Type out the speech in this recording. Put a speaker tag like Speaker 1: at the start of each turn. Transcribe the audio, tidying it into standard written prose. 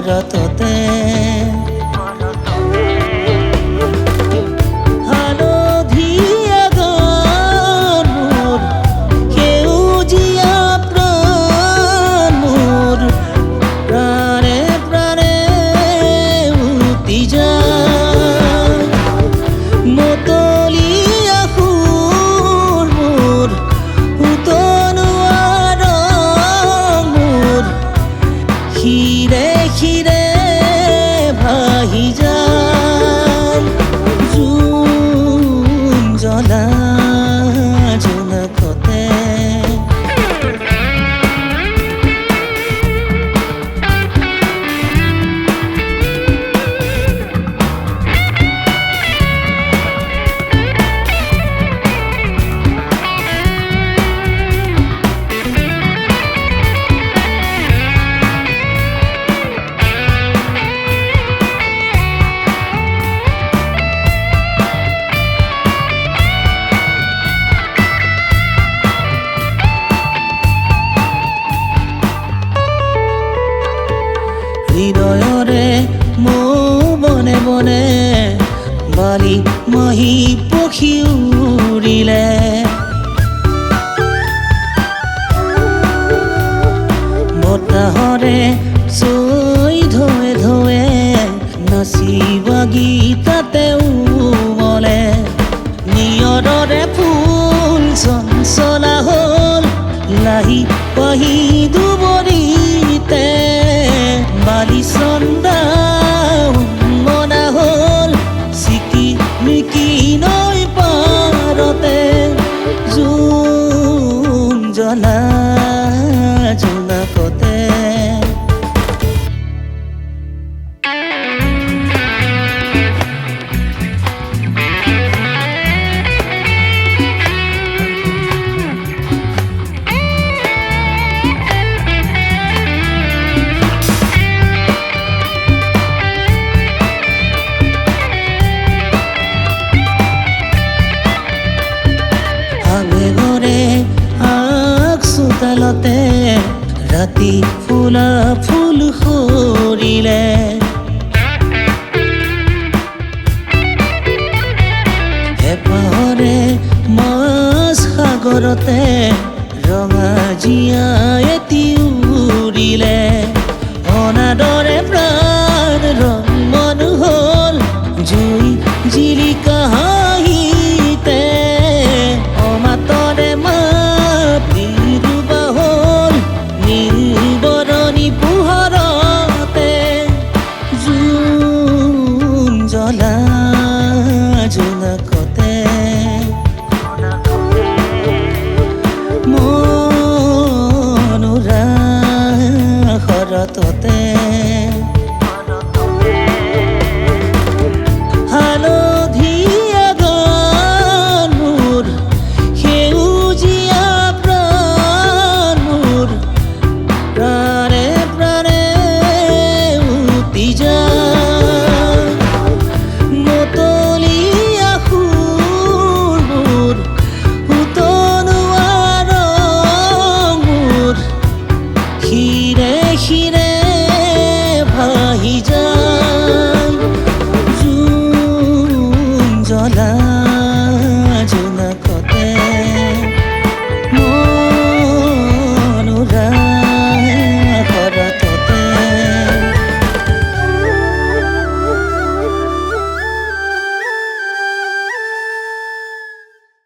Speaker 1: শৰততে হালধীয়া গণ মোৰ সেউজীয়া প্ৰাণ মোৰ প্ৰাণে প্ৰাণে উটি যায় মতলীয়া সুৰ মোৰ উতলোৱা ৰং মোৰ শিৰে শিৰে ভাহি যায় জোন জ্বলা জোনাকতে হৃদয়ৰে মৌ বনে বনে বালি মহি পখি উৰিলে বতাহৰে চৈ ধোৱে ধোৱে নাচিবা গীতাতে উমলে নিয়ৰৰে ফুল চঞ্চলা হ'ল লাহি পাহি দুবৰিতে বালি চন্দা মনা হ'ল চিকি মিকি নৈ পাৰতে জোন জ্বলা জোনাকতে আবেগৰে আগ চোতালতে ৰাতি ফুলা ফুল সৰিলে হেঁপাহৰে মাছ সাগৰতে ৰঙা জীয়া এটি উৰিলে অনাদৰে প্ৰাণ ৰং মন হ'ল জুই জিলিকা হাঁহিতে অমাতৰে মাত নিৰুবা হ'ল নীলবৰণী পোহৰতে জোন জ্বলা জোনাকতে মনোৰা শৰততে